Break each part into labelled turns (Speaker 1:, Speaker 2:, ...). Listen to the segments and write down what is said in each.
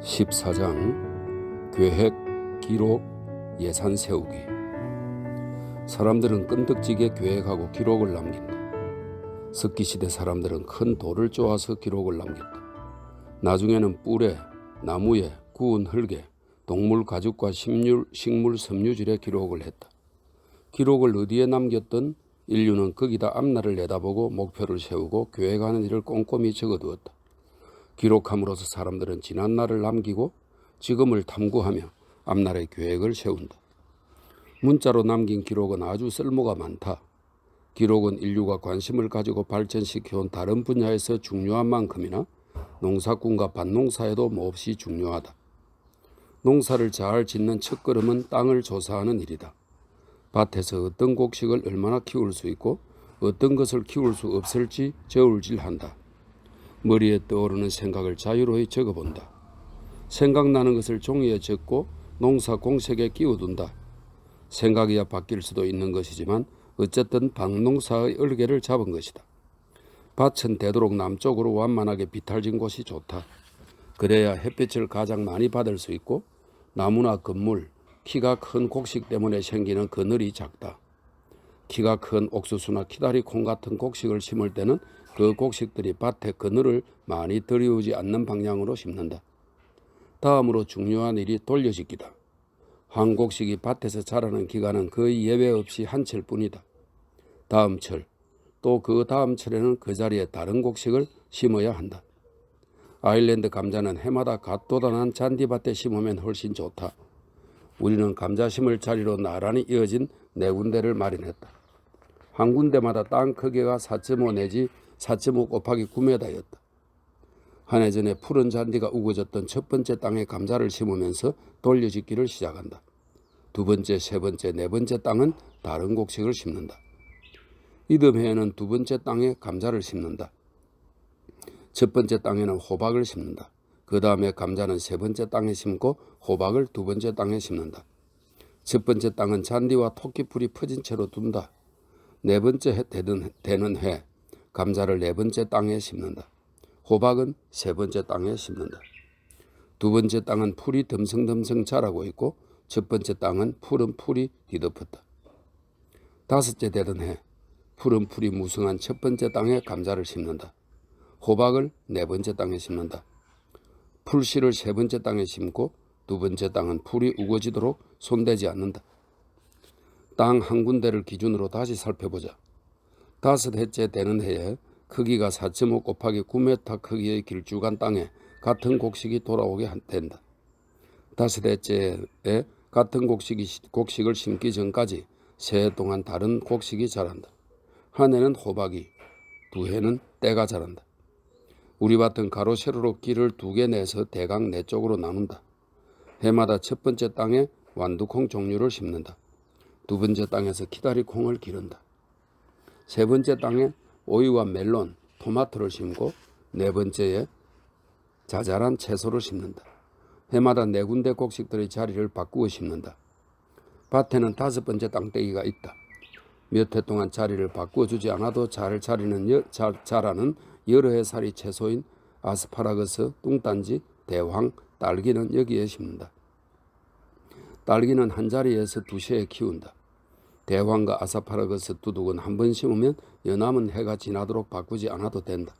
Speaker 1: 14장 계획, 기록, 예산 세우기. 사람들은 끈덕지게 계획하고 기록을 남긴다. 석기시대 사람들은 큰 돌을 쪼아서 기록을 남겼다. 나중에는 뿔에, 나무에, 구운 흙에, 동물 가죽과 식물 섬유질에 기록을 했다. 기록을 어디에 남겼든 인류는 거기다 앞날을 내다보고 목표를 세우고 계획하는 일을 꼼꼼히 적어두었다. 기록함으로써 사람들은 지난날을 남기고 지금을 탐구하며 앞날의 계획을 세운다. 문자로 남긴 기록은 아주 쓸모가 많다. 기록은 인류가 관심을 가지고 발전시켜온 다른 분야에서 중요한 만큼이나 농사꾼과 밭농사에도 몹시 중요하다. 농사를 잘 짓는 첫걸음은 땅을 조사하는 일이다. 밭에서 어떤 곡식을 얼마나 키울 수 있고 어떤 것을 키울 수 없을지 저울질한다. 머리에 떠오르는 생각을 자유로이 적어본다. 생각나는 것을 종이에 적고 농사 공책에 끼워둔다. 생각이야 바뀔 수도 있는 것이지만 어쨌든 밭농사의 얼개를 잡은 것이다. 밭은 되도록 남쪽으로 완만하게 비탈진 곳이 좋다. 그래야 햇빛을 가장 많이 받을 수 있고 나무나 건물, 키가 큰 곡식 때문에 생기는 그늘이 작다. 키가 큰 옥수수나 키다리콩 같은 곡식을 심을 때는 그 곡식들이 밭에 그늘을 많이 들이우지 않는 방향으로 심는다. 다음으로 중요한 일이 돌려짓기다. 한 곡식이 밭에서 자라는 기간은 거의 예외 없이 한 철 뿐이다. 다음 철, 또 그 다음 철에는 그 자리에 다른 곡식을 심어야 한다. 아일랜드 감자는 해마다 갓도단한 잔디밭에 심으면 훨씬 좋다. 우리는 감자 심을 자리로 나란히 이어진 4군데를 마련했다. 한 군데마다 땅 크기가 4.5 내지 4.5 곱하기 9m였다. 한 해 전에 푸른 잔디가 우거졌던 첫 번째 땅에 감자를 심으면서 돌려짓기를 시작한다. 두 번째, 세 번째, 네 번째 땅은 다른 곡식을 심는다. 이듬 해에는 두 번째 땅에 감자를 심는다. 첫 번째 땅에는 호박을 심는다. 그 다음에 감자는 세 번째 땅에 심고 호박을 두 번째 땅에 심는다. 첫 번째 땅은 잔디와 토끼풀이 퍼진 채로 둔다. 네 번째 해 되는 해 감자를 네 번째 땅에 심는다. 호박은 세 번째 땅에 심는다. 두 번째 땅은 풀이 듬성듬성 자라고 있고 첫 번째 땅은 푸른 풀이 뒤덮었다. 다섯째 되던 해 푸른 풀이 무성한 첫 번째 땅에 감자를 심는다. 호박을 네 번째 땅에 심는다. 풀씨를 세 번째 땅에 심고 두 번째 땅은 풀이 우거지도록 손대지 않는다. 땅 한 군데를 기준으로 다시 살펴보자. 다섯 해째 되는 해에 크기가 4.5 곱하기 9m 크기의 길쭉한 땅에 같은 곡식이 돌아오게 된다. 다섯 해째에 같은 곡식을 심기 전까지 세 해 동안 다른 곡식이 자란다. 한 해는 호박이, 두 해는 때가 자란다. 우리 밭은 가로 세로로 길을 2개 내서 대강 4쪽으로 나눈다. 해마다 첫 번째 땅에 완두콩 종류를 심는다. 두 번째 땅에서 키다리콩을 기른다. 세 번째 땅에 오이와 멜론, 토마토를 심고 네 번째에 자잘한 채소를 심는다. 해마다 4군데 곡식들의 자리를 바꾸어 심는다. 밭에는 5번째 땅떼기가 있다. 몇 해 동안 자리를 바꾸어주지 않아도 잘 자라는 여러 해 살이 채소인 아스파라거스, 뚱딴지, 대황, 딸기는 여기에 심는다. 딸기는 한 자리에서 2세에 키운다. 대황과 아스파라거스 두둑은 한 번 심으면 여남은 해가 지나도록 바꾸지 않아도 된다.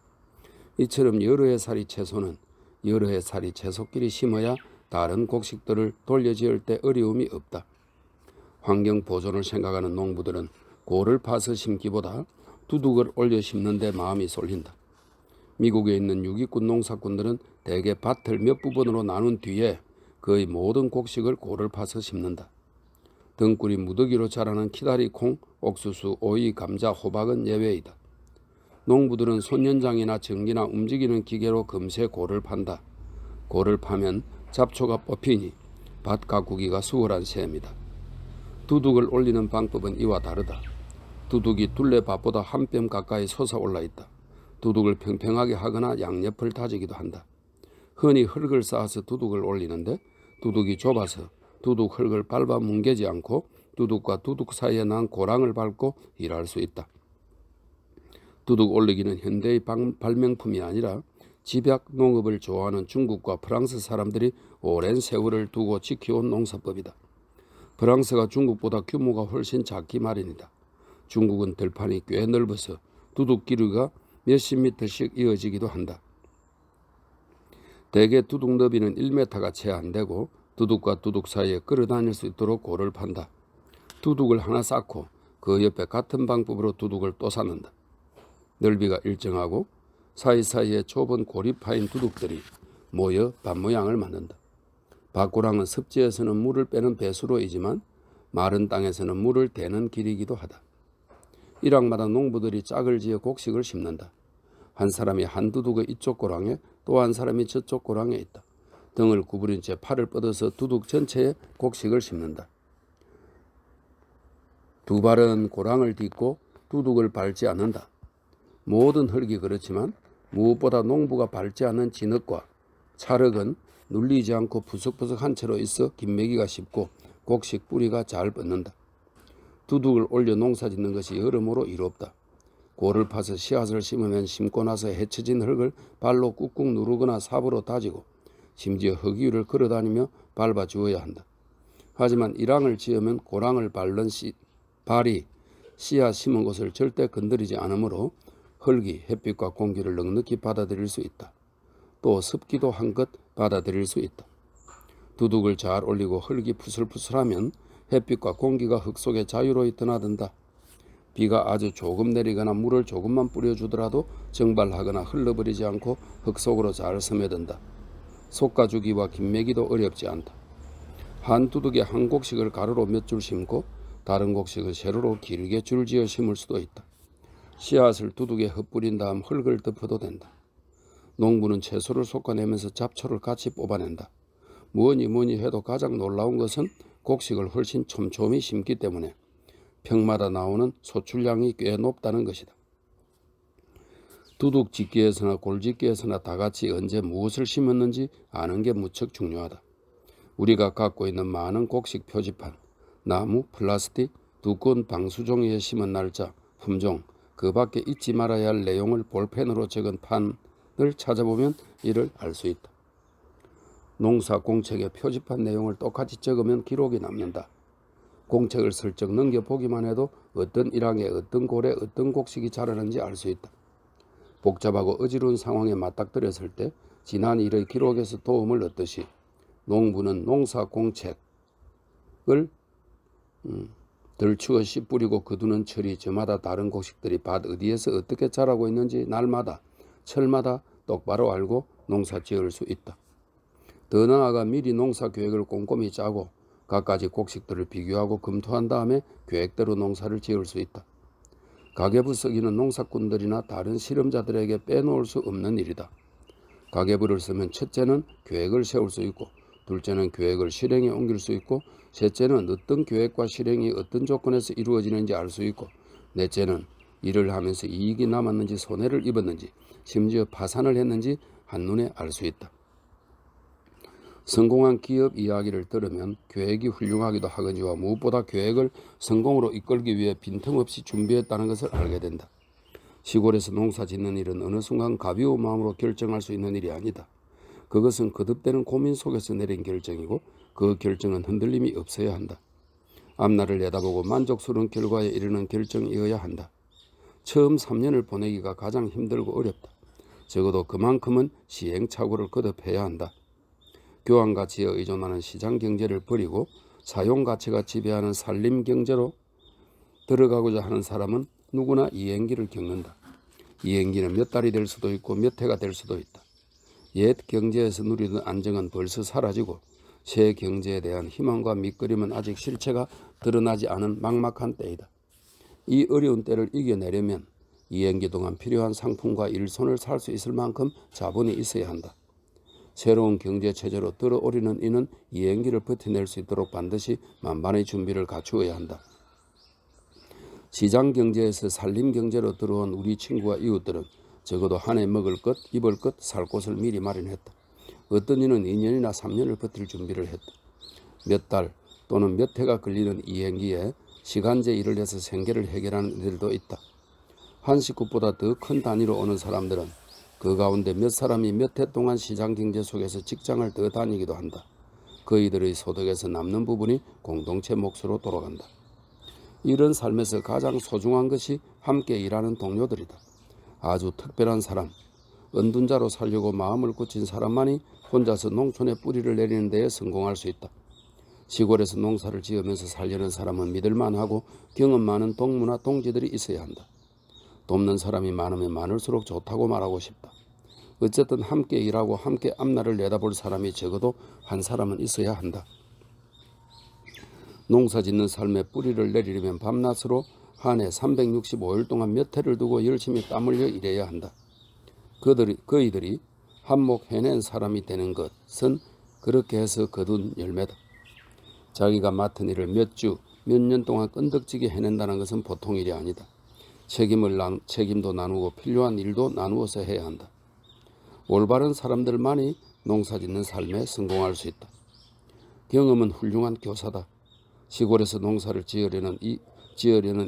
Speaker 1: 이처럼 여러 해 살이 채소는 여러 해 살이 채소끼리 심어야 다른 곡식들을 돌려지을 때 어려움이 없다. 환경 보존을 생각하는 농부들은 고를 파서 심기보다 두둑을 올려 심는 데 마음이 쏠린다. 미국에 있는 유기꾼 농사꾼들은 대개 밭을 몇 부분으로 나눈 뒤에 거의 모든 곡식을 고를 파서 심는다. 등굴이 무더기로 자라는 키다리콩, 옥수수, 오이, 감자, 호박은 예외이다. 농부들은 손연장이나 전기나 움직이는 기계로 금세 고를 판다. 고를 파면 잡초가 뽑히니 밭 가꾸기가 수월한 셈이다. 두둑을 올리는 방법은 이와 다르다. 두둑이 둘레밭보다 한 뼘 가까이 솟아올라 있다. 두둑을 평평하게 하거나 양옆을 다지기도 한다. 흔히 흙을 쌓아서 두둑을 올리는데 두둑이 좁아서 두둑 흙을 밟아 뭉개지 않고 두둑과 두둑 사이에 난 고랑을 밟고 일할 수 있다. 두둑 올리기는 현대의 발명품이 아니라 집약 농업을 좋아하는 중국과 프랑스 사람들이 오랜 세월을 두고 지켜온 농사법이다. 프랑스가 중국보다 규모가 훨씬 작기 마련이다. 중국은 들판이 꽤 넓어서 두둑기류가 몇십 미터씩 이어지기도 한다. 대개 두둑 너비는 1m가 채 안되고 두둑과 두둑 사이에 걸어다닐 수 있도록 골을 판다. 두둑을 하나 쌓고 그 옆에 같은 방법으로 두둑을 또 쌓는다. 넓이가 일정하고 사이사이에 좁은 골이 파인 두둑들이 모여 밭 모양을 만든다. 밭고랑은 습지에서는 물을 빼는 배수로이지만 마른 땅에서는 물을 대는 길이기도 하다. 일학마다 농부들이 짝을 지어 곡식을 심는다. 한 사람이 한 두둑의 이쪽 고랑에 또 한 사람이 저쪽 고랑에 있다. 등을 구부린 채 팔을 뻗어서 두둑 전체에 곡식을 심는다. 두 발은 고랑을 딛고 두둑을 밟지 않는다. 모든 흙이 그렇지만 무엇보다 농부가 밟지 않는 진흙과 찰흙은 눌리지 않고 푸석푸석한 채로 있어 김매기가 쉽고 곡식 뿌리가 잘 뻗는다. 두둑을 올려 농사 짓는 것이 여러모로 이롭다. 골을 파서 씨앗을 심으면 심고 나서 헤쳐진 흙을 발로 꾹꾹 누르거나 삽으로 다지고 심지어 흙 위를 걸어다니며 밟아 주어야 한다. 하지만 일항을 지으면 고랑을 밟는 발이 씨앗 심은 곳을 절대 건드리지 않으므로 흙이 햇빛과 공기를 넉넉히 받아들일 수 있다. 또 습기도 한껏 받아들일 수 있다. 두둑을 잘 올리고 흙이 푸슬푸슬하면 햇빛과 공기가 흙 속에 자유로이 드나든다. 비가 아주 조금 내리거나 물을 조금만 뿌려주더라도 증발하거나 흘러버리지 않고 흙 속으로 잘 스며든다. 솎아주기와 김매기도 어렵지 않다. 한 두둑에 한 곡식을 가로로 몇 줄 심고 다른 곡식은 세로로 길게 줄지어 심을 수도 있다. 씨앗을 두둑에 흩뿌린 다음 흙을 덮어도 된다. 농부는 채소를 솎아내면서 잡초를 같이 뽑아낸다. 뭐니 해도 가장 놀라운 것은 곡식을 훨씬 촘촘히 심기 때문에 평마다 나오는 소출량이 꽤 높다는 것이다. 두둑 짓기에서나 골 짓기에서나 다 같이 언제 무엇을 심었는지 아는 게 무척 중요하다. 우리가 갖고 있는 많은 곡식 표지판, 나무, 플라스틱, 두꺼운 방수종이에 심은 날짜, 품종, 그 밖에 잊지 말아야 할 내용을 볼펜으로 적은 판을 찾아보면 이를 알 수 있다. 농사 공책에 표지판 내용을 똑같이 적으면 기록이 남는다. 공책을 슬쩍 넘겨보기만 해도 어떤 일항에 어떤 골에 어떤 곡식이 자라는지 알 수 있다. 복잡하고 어지러운 상황에 맞닥뜨렸을 때 지난 일의 기록에서 도움을 얻듯이 농부는 농사 공책을 덜추어 씨 뿌리고 거두는 철이 저마다 다른 곡식들이 밭 어디에서 어떻게 자라고 있는지 날마다 철마다 똑바로 알고 농사 지을 수 있다. 더 나아가 미리 농사 계획을 꼼꼼히 짜고 갖가지 곡식들을 비교하고 검토한 다음에 계획대로 농사를 지을 수 있다. 가계부 쓰기는 농사꾼들이나 다른 실험자들에게 빼놓을 수 없는 일이다. 가계부를 쓰면 첫째는 계획을 세울 수 있고 둘째는 계획을 실행에 옮길 수 있고 셋째는 어떤 계획과 실행이 어떤 조건에서 이루어지는지 알 수 있고 넷째는 일을 하면서 이익이 남았는지 손해를 입었는지 심지어 파산을 했는지 한눈에 알 수 있다. 성공한 기업 이야기를 들으면 계획이 훌륭하기도 하거니와 무엇보다 계획을 성공으로 이끌기 위해 빈틈없이 준비했다는 것을 알게 된다. 시골에서 농사 짓는 일은 어느 순간 가벼운 마음으로 결정할 수 있는 일이 아니다. 그것은 거듭되는 고민 속에서 내린 결정이고 그 결정은 흔들림이 없어야 한다. 앞날을 내다보고 만족스러운 결과에 이르는 결정이어야 한다. 처음 3년을 보내기가 가장 힘들고 어렵다. 적어도 그만큼은 시행착오를 거듭해야 한다. 교환가치에 의존하는 시장경제를 버리고 사용가치가 지배하는 산림경제로 들어가고자 하는 사람은 누구나 이행기를 겪는다. 이행기는 몇 달이 될 수도 있고 몇 해가 될 수도 있다. 옛 경제에서 누리던 안정은 벌써 사라지고 새 경제에 대한 희망과 밑그림은 아직 실체가 드러나지 않은 막막한 때이다. 이 어려운 때를 이겨내려면 이행기 동안 필요한 상품과 일손을 살 수 있을 만큼 자본이 있어야 한다. 새로운 경제체제로 들어오려는 이는 이행기를 버텨낼 수 있도록 반드시 만반의 준비를 갖추어야 한다. 시장경제에서 산림경제로 들어온 우리 친구와 이웃들은 적어도 한 해 먹을 것, 입을 것, 살 곳을 미리 마련했다. 어떤 이는 2년이나 3년을 버틸 준비를 했다. 몇 달 또는 몇 해가 걸리는 이행기에 시간제 일을 해서 생계를 해결하는 이들도 있다. 한 식구보다 더 큰 단위로 오는 사람들은 그 가운데 몇 사람이 몇 해 동안 시장 경제 속에서 직장을 더 다니기도 한다. 그이들의 소득에서 남는 부분이 공동체 몫으로 돌아간다. 이런 삶에서 가장 소중한 것이 함께 일하는 동료들이다. 아주 특별한 사람, 은둔자로 살려고 마음을 굳힌 사람만이 혼자서 농촌에 뿌리를 내리는 데에 성공할 수 있다. 시골에서 농사를 지으면서 살려는 사람은 믿을만하고 경험 많은 동무나 동지들이 있어야 한다. 돕는 사람이 많으면 많을수록 좋다고 말하고 싶다. 어쨌든 함께 일하고 함께 앞날을 내다볼 사람이 적어도 한 사람은 있어야 한다. 농사 짓는 삶에 뿌리를 내리려면 밤낮으로 한 해 365일 동안 몇 해를 두고 열심히 땀 흘려 일해야 한다. 그이들이 한몫 해낸 사람이 되는 것은 그렇게 해서 거둔 열매다. 자기가 맡은 일을 몇 주, 몇 년 동안 끈덕지게 해낸다는 것은 보통 일이 아니다. 책임도 나누고 필요한 일도 나누어서 해야 한다. 올바른 사람들만이 농사짓는 삶에 성공할 수 있다. 경험은 훌륭한 교사다. 시골에서 농사를 지으려는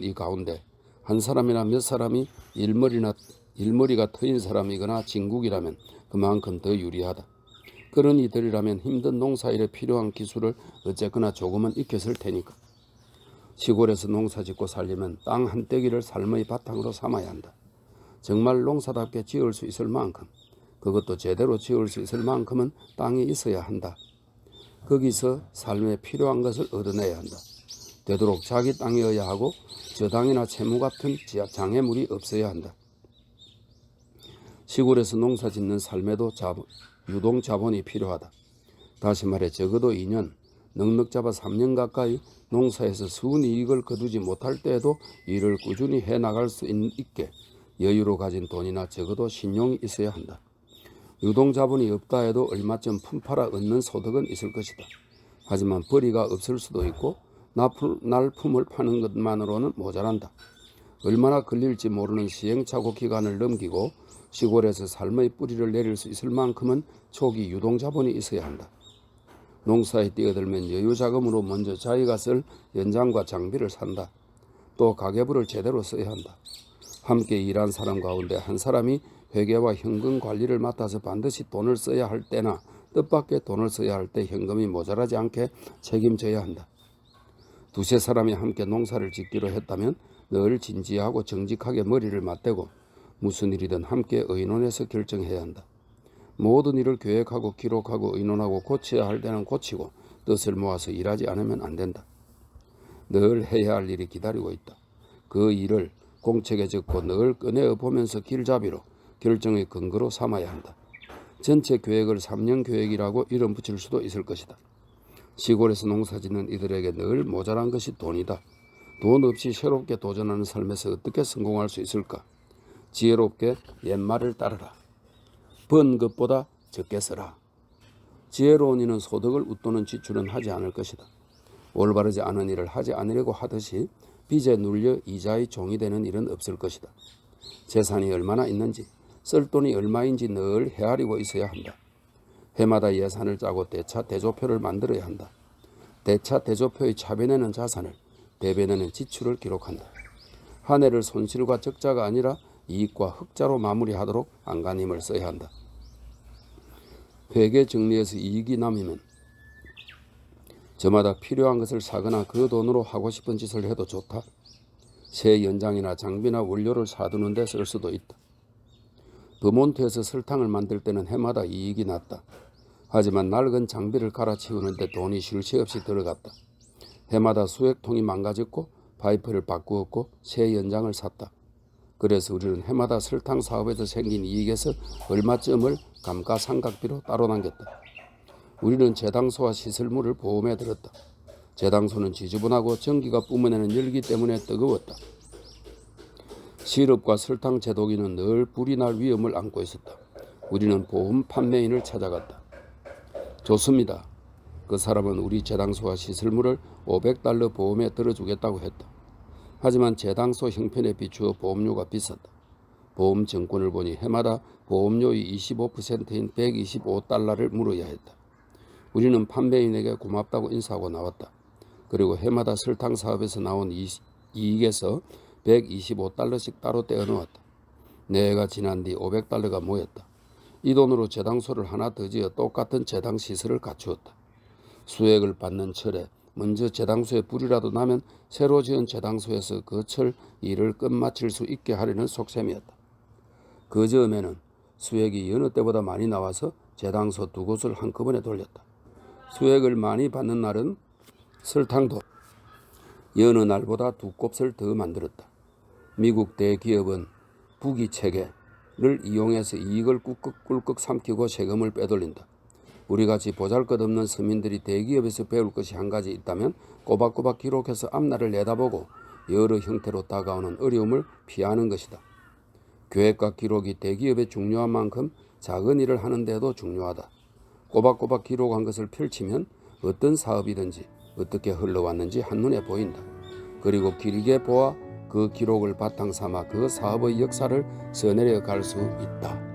Speaker 1: 이 가운데 한 사람이나 몇 사람이 일머리가 트인 사람이거나 진국이라면 그만큼 더 유리하다. 그런 이들이라면 힘든 농사일에 필요한 기술을 어쨌거나 조금은 익혔을 테니까. 시골에서 농사 짓고 살려면 땅 한 떼기를 삶의 바탕으로 삼아야 한다. 정말 농사답게 지을 수 있을 만큼, 그것도 제대로 지을 수 있을 만큼은 땅이 있어야 한다. 거기서 삶에 필요한 것을 얻어내야 한다. 되도록 자기 땅이어야 하고 저당이나 채무 같은 장애물이 없어야 한다. 시골에서 농사 짓는 삶에도 유동 자본이 필요하다. 다시 말해 적어도 2년, 넉넉 잡아 3년 가까이 농사에서 순이익을 거두지 못할 때에도 일을 꾸준히 해나갈 수 있게 여유로 가진 돈이나 적어도 신용이 있어야 한다. 유동 자본이 없다 해도 얼마쯤 품팔아 얻는 소득은 있을 것이다. 하지만 벌이가 없을 수도 있고 납품을 파는 것만으로는 모자란다. 얼마나 걸릴지 모르는 시행착오 기간을 넘기고 시골에서 삶의 뿌리를 내릴 수 있을 만큼은 초기 유동 자본이 있어야 한다. 농사에 뛰어들면 여유 자금으로 먼저 자기가 쓸 연장과 장비를 산다. 또 가계부를 제대로 써야 한다. 함께 일한 사람 가운데 한 사람이 회계와 현금 관리를 맡아서 반드시 돈을 써야 할 때나 뜻밖의 돈을 써야 할 때 현금이 모자라지 않게 책임져야 한다. 두세 사람이 함께 농사를 짓기로 했다면 늘 진지하고 정직하게 머리를 맞대고 무슨 일이든 함께 의논해서 결정해야 한다. 모든 일을 계획하고 기록하고 의논하고 고쳐야 할 때는 고치고 뜻을 모아서 일하지 않으면 안 된다. 늘 해야 할 일이 기다리고 있다. 그 일을 공책에 적고 늘 꺼내어 보면서 길잡이로 결정의 근거로 삼아야 한다. 전체 계획을 3년 계획이라고 이름 붙일 수도 있을 것이다. 시골에서 농사짓는 이들에게 늘 모자란 것이 돈이다. 돈 없이 새롭게 도전하는 삶에서 어떻게 성공할 수 있을까? 지혜롭게 옛말을 따르라. 번 것보다 적게 써라. 지혜로운 이는 소득을 웃도는 지출은 하지 않을 것이다. 올바르지 않은 일을 하지 않으려고 하듯이 빚에 눌려 이자의 종이 되는 일은 없을 것이다. 재산이 얼마나 있는지, 쓸 돈이 얼마인지 늘 헤아리고 있어야 한다. 해마다 예산을 짜고 대차 대조표를 만들어야 한다. 대차 대조표의 차변에는 자산을, 대변에는 지출을 기록한다. 한 해를 손실과 적자가 아니라 이익과 흑자로 마무리하도록 안간힘을 써야 한다. 회계 정리에서 이익이 남으면 저마다 필요한 것을 사거나 그 돈으로 하고 싶은 짓을 해도 좋다. 새 연장이나 장비나 원료를 사두는 데 쓸 수도 있다. 버몬트에서 설탕을 만들 때는 해마다 이익이 났다. 하지만 낡은 장비를 갈아치우는데 돈이 쉴 새 없이 들어갔다. 해마다 수액통이 망가졌고 파이프를 바꾸었고 새 연장을 샀다. 그래서 우리는 해마다 설탕 사업에서 생긴 이익에서 얼마쯤을 감가상각비로 따로 남겼다. 우리는 제당소와 시설물을 보험에 들었다. 제당소는 지저분하고 전기가 뿜어내는 열기 때문에 뜨거웠다. 시럽과 설탕 제도기는 늘 불이 날 위험을 안고 있었다. 우리는 보험 판매인을 찾아갔다. 좋습니다. 그 사람은 우리 제당소와 시설물을 $500 보험에 들어주겠다고 했다. 하지만 제당소 형편에 비추어 보험료가 비쌌다. 보험 증권을 보니 해마다 보험료의 25%인 $125를 물어야 했다. 우리는 판매인에게 고맙다고 인사하고 나왔다. 그리고 해마다 설탕 사업에서 나온 이익에서 $125씩 따로 떼어 놓았다. 내가 지난 뒤 500달러가 모였다. 이 돈으로 재당소를 하나 더 지어 똑같은 재당 시설을 갖추었다. 수액을 받는 철에 먼저 재당소에 불이라도 나면 새로 지은 재당소에서 그 철 일을 끝마칠 수 있게 하려는 속셈이었다. 그 즈음에는 수액이 여느 때보다 많이 나와서 재당소 두 곳을 한꺼번에 돌렸다. 수액을 많이 받는 날은 설탕도 여느 날보다 두 곱을 더 만들었다. 미국 대기업은 부기 체계를 이용해서 이익을 꿀꺽꿀꺽 삼키고 세금을 빼돌린다. 우리같이 보잘것없는 서민들이 대기업에서 배울 것이 한 가지 있다면 꼬박꼬박 기록해서 앞날을 내다보고 여러 형태로 다가오는 어려움을 피하는 것이다. 계획과 기록이 대기업의 중요한 만큼 작은 일을 하는 데도 중요하다. 꼬박꼬박 기록한 것을 펼치면 어떤 사업이든지 어떻게 흘러왔는지 한눈에 보인다. 그리고 길게 보아 그 기록을 바탕 삼아 그 사업의 역사를 써내려 갈 수 있다.